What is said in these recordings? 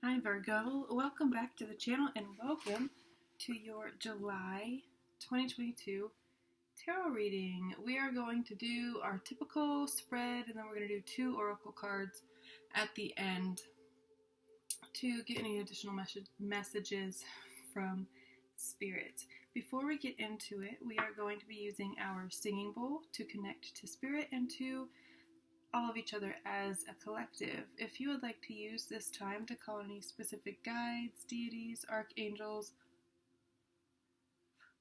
Hi Virgo, welcome back to the channel and welcome to your July 2022 tarot reading. We are going to do our typical spread and then we're going to do 2 oracle cards at the end to get any additional messages from Spirit. Before we get into it, we are going to be using our singing bowl to connect to Spirit and to all of each other as a collective. If you would like to use this time to call any specific guides, deities, archangels,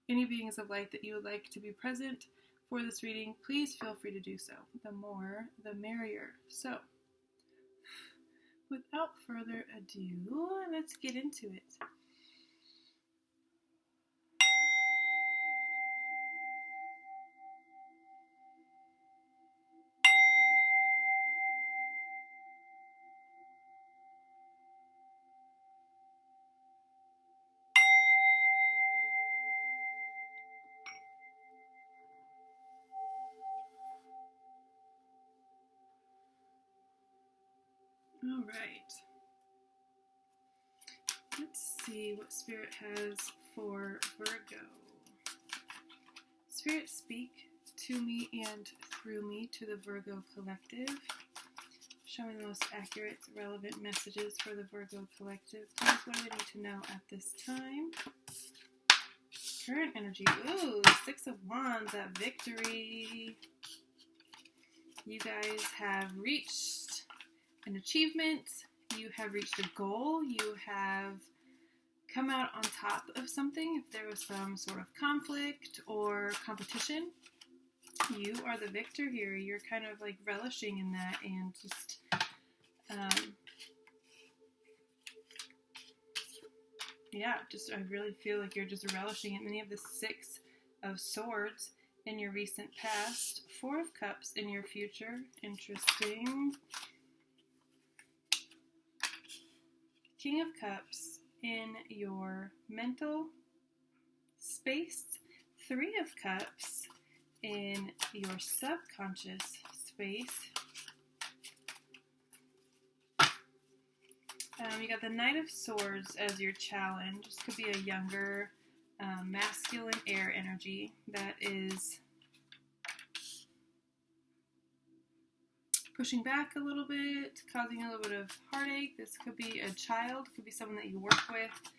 any beings of light that you would like to be present for this reading, please feel free to do so. The more, the merrier. So, without further ado, let's get into it. All right. Let's see what Spirit has for Virgo. Spirit, speak to me and through me to the Virgo collective. Showing the most accurate, relevant messages for the Virgo collective. Please, what do they need to know at this time? Current energy. Ooh, 6 of Wands, that victory. You guys have reached an achievement. You have reached a goal. You have come out on top of something. If there was some sort of conflict or competition, you are the victor here. You're kind of like relishing in that and just I really feel like you're just relishing in any of the 6 of Swords in your recent past, 4 of Cups in your future. Interesting. King of Cups in your mental space, 3 of Cups in your subconscious space. You got the Knight of Swords as your challenge. This could be a younger, masculine air energy that is pushing back a little bit, causing a little bit of heartache. This could be a child, could be someone that you work with,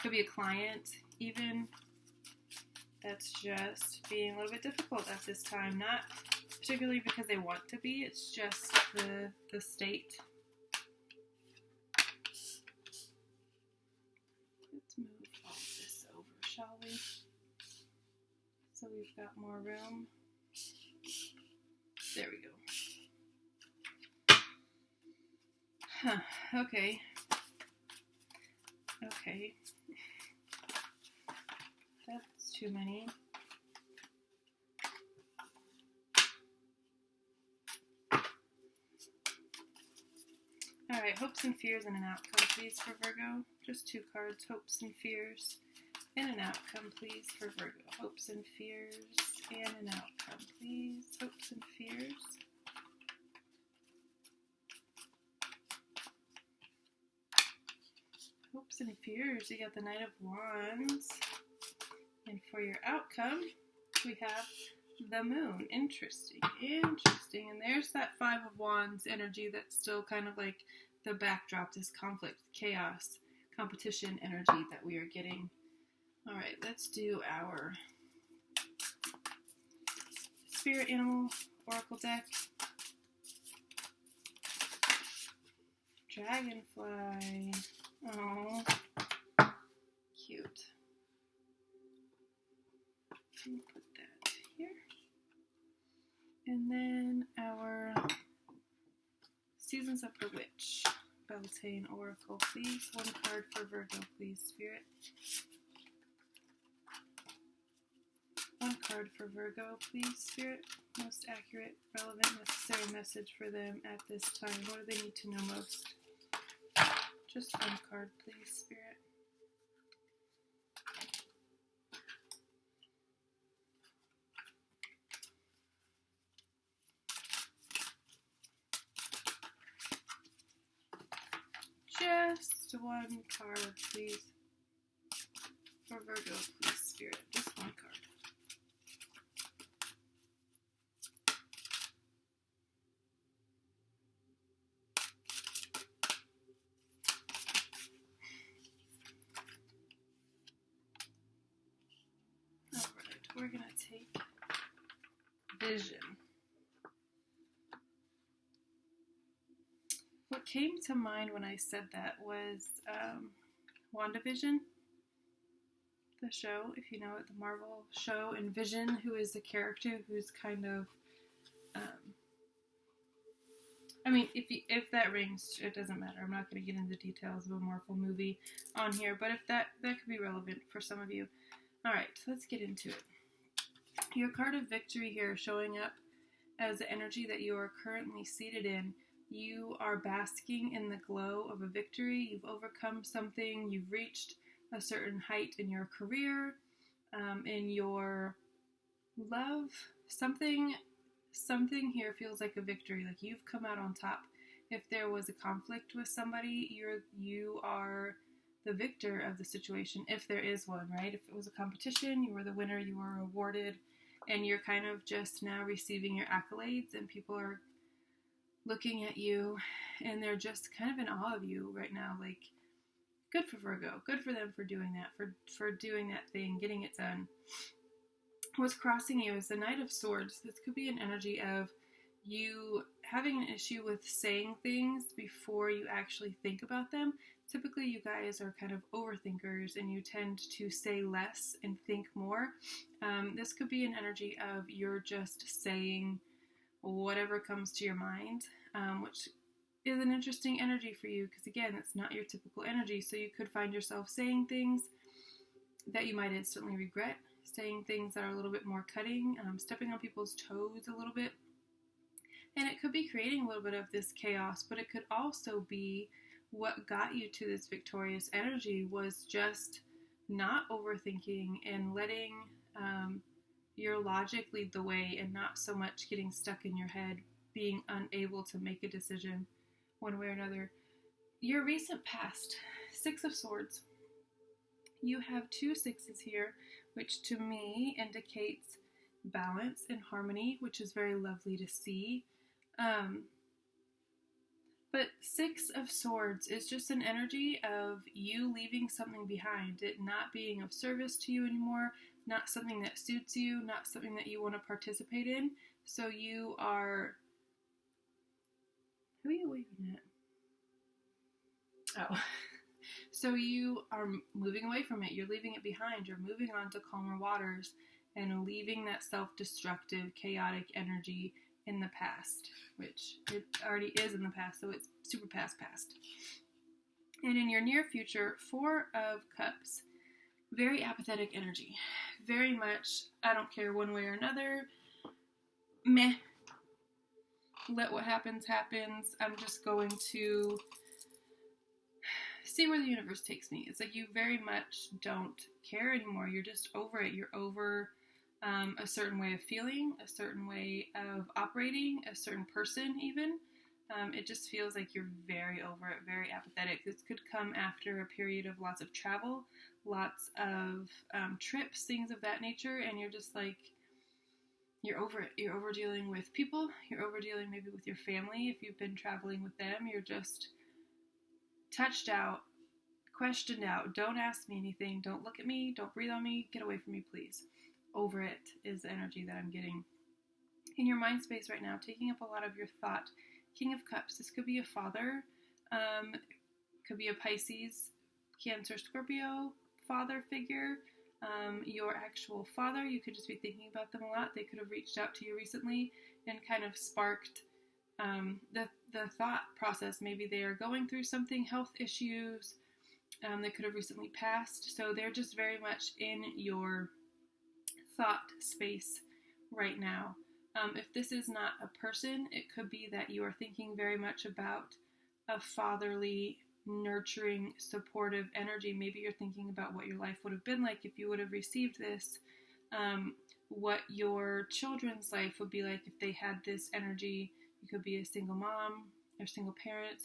could be a client even, that's just being a little bit difficult at this time. Not particularly because they want to be, it's just the state. Let's move all this over, shall we? So we've got more room. There we go. Huh, okay. Okay. That's too many. Alright, hopes and fears and an outcome, please, for Virgo. Just 2 cards, hopes and fears and an outcome, please, for Virgo. Hopes and fears and an outcome, please. Hopes and fears. Hopes and fears. You got the Knight of Wands. And for your outcome, we have the Moon. Interesting. Interesting. And there's that 5 of Wands energy that's still kind of like the backdrop, this conflict, chaos, competition energy that we are getting. Alright, let's do our Spirit Animal Oracle deck. Dragonfly. Oh, cute. Put that here. And then our Seasons of the Witch. Beltane Oracle, please. 1 card for Virgo, please, Spirit. 1 card for Virgo, please, Spirit. Most accurate, relevant, necessary message for them at this time. What do they need to know most? Just 1 card, please, Spirit. just one card, please. For Virgo, please, Spirit. Just one card. Alright, we're going to take Vision. What came to mind when I said that was WandaVision, the show, if you know it, the Marvel show, and Vision, who is a character who's kind of, I mean, if that rings, it doesn't matter. I'm not going to get into the details of a Marvel movie on here, but if that could be relevant for some of you. Alright, let's get into it. Your card of victory here showing up as the energy that you are currently seated in. You are basking in the glow of a victory. You've overcome something. You've reached a certain height in your career, in your love. Something here feels like a victory. Like you've come out on top. If there was a conflict with somebody, you are the victor of the situation, if there is one, right? If it was a competition, you were the winner. You were awarded, and you're kind of just now receiving your accolades, and people are looking at you, and they're just kind of in awe of you right now. Like, good for Virgo. Good for them for doing that, for doing that thing, getting it done. What's crossing you is the Knight of Swords. This could be an energy of you having an issue with saying things before you actually think about them. Typically, you guys are kind of overthinkers, and you tend to say less and think more. This could be an energy of you're just saying whatever comes to your mind, which is an interesting energy for you because, again, it's not your typical energy. So you could find yourself saying things that you might instantly regret, saying things that are a little bit more cutting, stepping on people's toes a little bit. And it could be creating a little bit of this chaos, but it could also be what got you to this victorious energy was just not overthinking and letting your logic lead the way, and not so much getting stuck in your head, being unable to make a decision one way or another. Your recent past, Six of Swords. You have 2 sixes here, which to me indicates balance and harmony, which is very lovely to see. But Six of Swords is just an energy of you leaving something behind, it not being of service to you anymore, not something that suits you, not something that you want to participate in. So you are... Who are you waving at? Oh. So you are moving away from it. You're leaving it behind. You're moving on to calmer waters and leaving that self-destructive, chaotic energy in the past, which it already is in the past, so it's super past. And in your near future, 4 of Cups, very apathetic energy. Very much, I don't care one way or another. Meh. Let what happens, happens. I'm just going to see where the universe takes me. It's like you very much don't care anymore. You're just over it. You're over a certain way of feeling, a certain way of operating, a certain person even. It just feels like you're very over it, very apathetic. This could come after a period of lots of travel, lots of trips, things of that nature, and you're just like, you're over it. You're over dealing with people. You're over dealing maybe with your family. If you've been traveling with them, you're just touched out, questioned out. Don't ask me anything. Don't look at me. Don't breathe on me. Get away from me, please. Over it is the energy that I'm getting. In your mind space right now, taking up a lot of your thought. King of Cups. This could be a father. Could be a Pisces, Cancer, Scorpio father figure. Your actual father. You could just be thinking about them a lot. They could have reached out to you recently and kind of sparked the thought process. Maybe they are going through something, health issues. They could have recently passed. So they're just very much in your thought space right now. If this is not a person, it could be that you are thinking very much about a fatherly, nurturing, supportive energy. Maybe you're thinking about what your life would have been like if you would have received this, what your children's life would be like if they had this energy. You could be a single mom or single parent.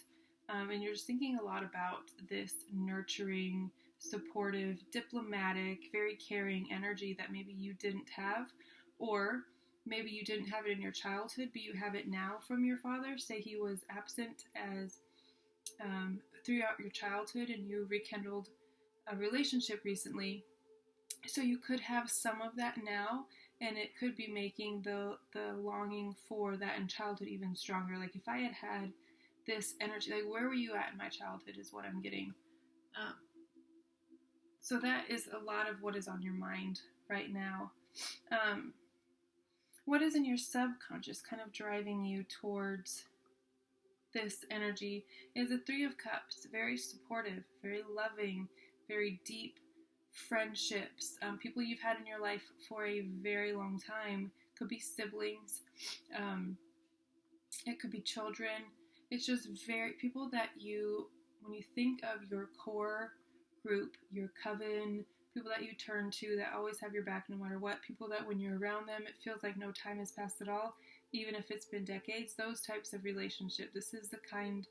and you're just thinking a lot about this nurturing, supportive, diplomatic, very caring energy that maybe you didn't have, or maybe you didn't have it in your childhood, but you have it now from your father. Say he was absent as throughout your childhood and you rekindled a relationship recently. So you could have some of that now, and it could be making the longing for that in childhood even stronger. Like if I had this energy, like where were you at in my childhood is what I'm getting. So that is a lot of what is on your mind right now. What is in your subconscious kind of driving you towards this energy is the Three of Cups. Very supportive, very loving, very deep friendships. People you've had in your life for a very long time. Could be siblings. It could be children. It's just very people that you, when you think of your core group, your coven, people that you turn to that always have your back no matter what, people that when you're around them it feels like no time has passed at all, even if it's been decades, those types of relationship. This is the kind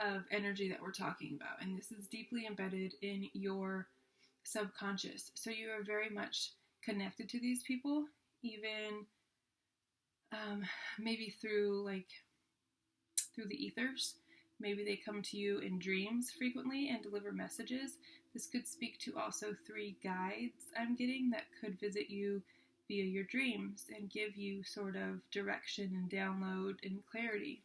of energy that we're talking about, and this is deeply embedded in your subconscious. So you are very much connected to these people, even maybe through the ethers. Maybe they come to you in dreams frequently and deliver messages. This could speak to also 3 guides I'm getting that could visit you via your dreams and give you sort of direction and download and clarity.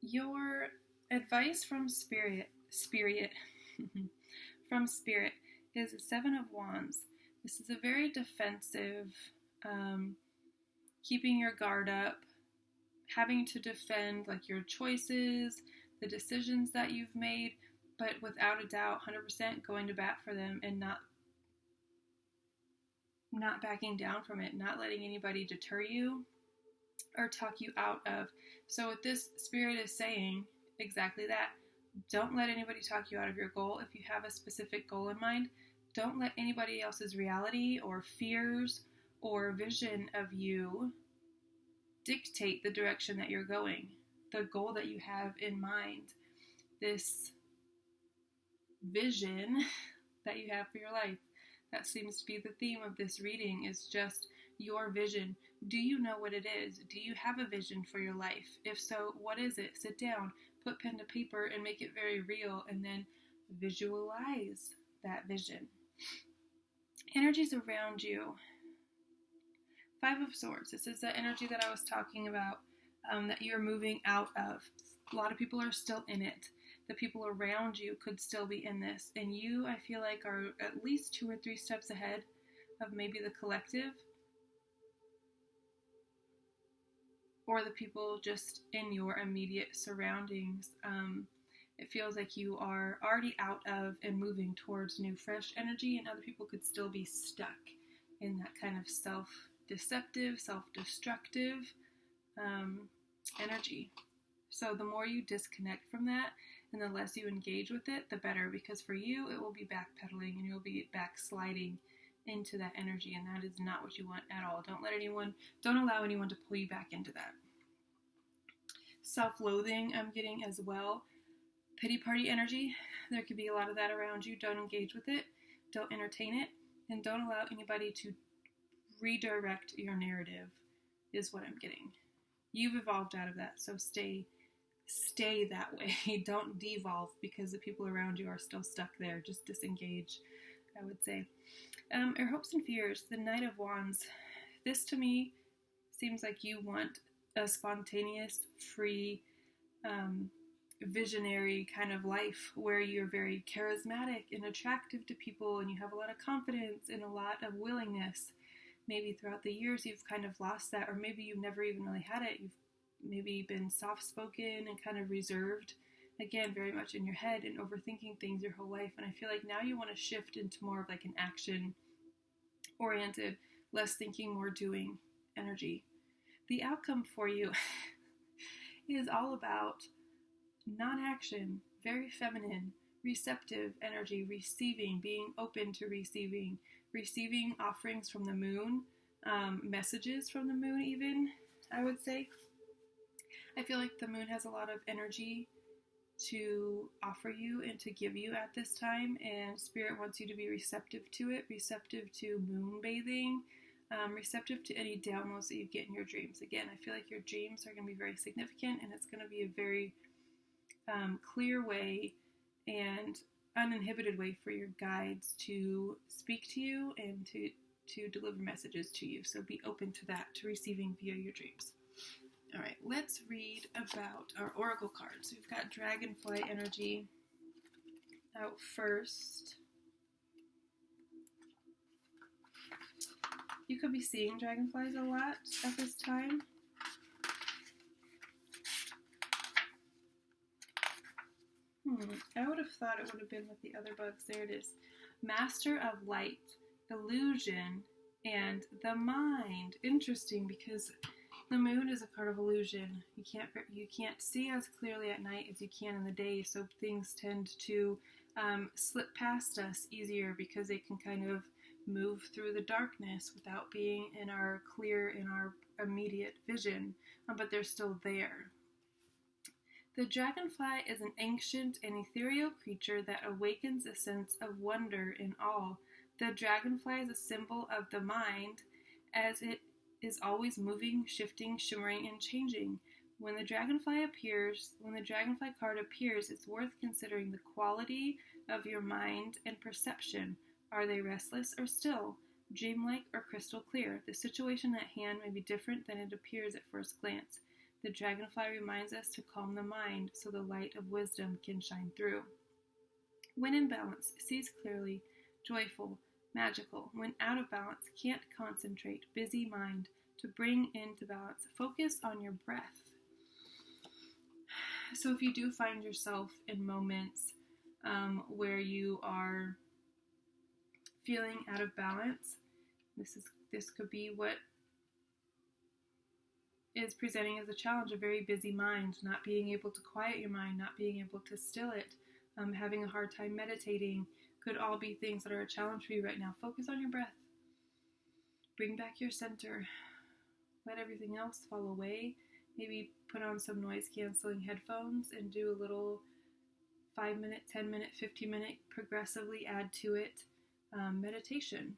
Your advice from Spirit from Spirit is a 7 of Wands. This is a very defensive, keeping your guard up, having to defend like your choices, the decisions that you've made, but without a doubt, 100% going to bat for them and not backing down from it, not letting anybody deter you or talk you out of. So what this Spirit is saying, exactly that. Don't let anybody talk you out of your goal. If you have a specific goal in mind, don't let anybody else's reality or fears or vision of you dictate the direction that you're going, the goal that you have in mind, this vision that you have for your life. That seems to be the theme of this reading, is just your vision. Do you know what it is? Do you have a vision for your life? If so, what is it? Sit down, put pen to paper, and make it very real, and then visualize that vision. Energies around you. 5 of Swords. This is the energy that I was talking about, that you're moving out of. A lot of people are still in it. The people around you could still be in this. And you, I feel like, are at least 2 or 3 steps ahead of maybe the collective. Or the people just in your immediate surroundings. It feels like you are already out of and moving towards new, fresh energy, and other people could still be stuck in that kind of self-deceptive, self-destructive energy. So the more you disconnect from that and the less you engage with it, the better, because for you it will be backpedaling and you'll be backsliding into that energy, and that is not what you want at all. Don't allow anyone to pull you back into that. Self-loathing I'm getting as well. Pity party energy. There could be a lot of that around you. Don't engage with it. Don't entertain it. And don't allow anybody to redirect your narrative is what I'm getting. You've evolved out of that, so stay that way. Don't devolve because the people around you are still stuck there. Just disengage, I would say. Your hopes and fears. The Knight of Wands. This to me seems like you want a spontaneous, free, visionary kind of life where you're very charismatic and attractive to people and you have a lot of confidence and a lot of willingness. Maybe throughout the years you've kind of lost that, or maybe you've never even really had it. You've maybe been soft-spoken and kind of reserved, again, very much in your head and overthinking things your whole life. And I feel like now you want to shift into more of like an action-oriented, less thinking, more doing energy. The outcome for you is all about non-action, very feminine, receptive energy, receiving, being open to receiving offerings from the moon, messages from the moon even, I would say. I feel like the moon has a lot of energy to offer you and to give you at this time, and Spirit wants you to be receptive to it, receptive to moon bathing, receptive to any downloads that you get in your dreams. Again, I feel like your dreams are going to be very significant, and it's going to be a very clear way and uninhibited way for your guides to speak to you and to deliver messages to you. So be open to that, to receiving via your dreams. All right, let's read about our oracle cards. We've got Dragonfly energy out first. You could be seeing dragonflies a lot at this time. I would have thought it would have been with the other bugs. There it is. Master of Light, Illusion, and the Mind. Interesting, because the moon is a card of illusion. You can't see as clearly at night as you can in the day, so things tend to slip past us easier because they can kind of move through the darkness without being in our immediate vision, but they're still there. The dragonfly is an ancient and ethereal creature that awakens a sense of wonder and awe. The dragonfly is a symbol of the mind, as it is always moving, shifting, shimmering, and changing. When the dragonfly card appears, it's worth considering the quality of your mind and perception. Are they restless or still, dreamlike or crystal clear? The situation at hand may be different than it appears at first glance. The dragonfly reminds us to calm the mind so the light of wisdom can shine through. When in balance, sees clearly, joyful, magical. When out of balance, can't concentrate, busy mind. To bring into balance, focus on your breath. So if you do find yourself in moments where you are feeling out of balance, this could be what is presenting as a challenge: a very busy mind, not being able to quiet your mind, not being able to still it, having a hard time meditating, could all be things that are a challenge for you right now. Focus on your breath. Bring back your center. Let everything else fall away. Maybe put on some noise-canceling headphones and do a little 5-minute, 10-minute, 15-minute, progressively add to it meditation.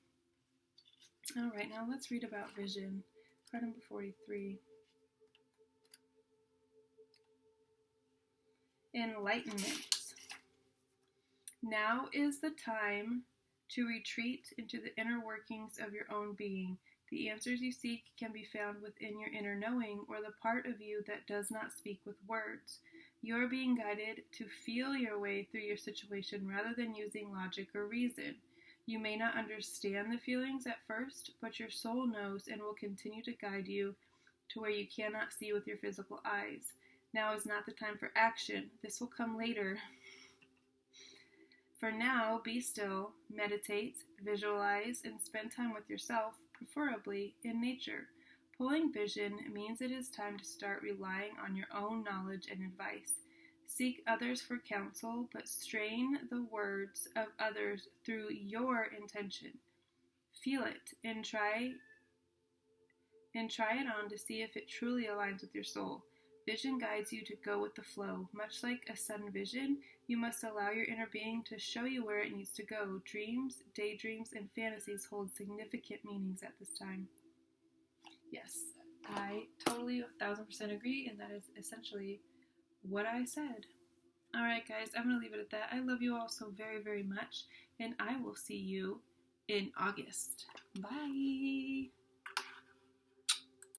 All right, now let's read about vision. Card number 43. Enlightenment. Now is the time to retreat into the inner workings of your own being. The answers you seek can be found within your inner knowing, or the part of you that does not speak with words. You are being guided to feel your way through your situation rather than using logic or reason. You may not understand the feelings at first, but your soul knows and will continue to guide you to where you cannot see with your physical eyes. Now is not the time for action. This will come later. For now, be still, meditate, visualize, and spend time with yourself, preferably in nature. Pulling vision means it is time to start relying on your own knowledge and advice. Seek others for counsel, but strain the words of others through your intention. Feel it and try it on to see if it truly aligns with your soul. Vision guides you to go with the flow. Much like a sudden vision, you must allow your inner being to show you where it needs to go. Dreams, daydreams, and fantasies hold significant meanings at this time. Yes, I totally 1000% agree, and that is essentially what I said. Alright guys, I'm going to leave it at that. I love you all so very, very much, and I will see you in August. Bye!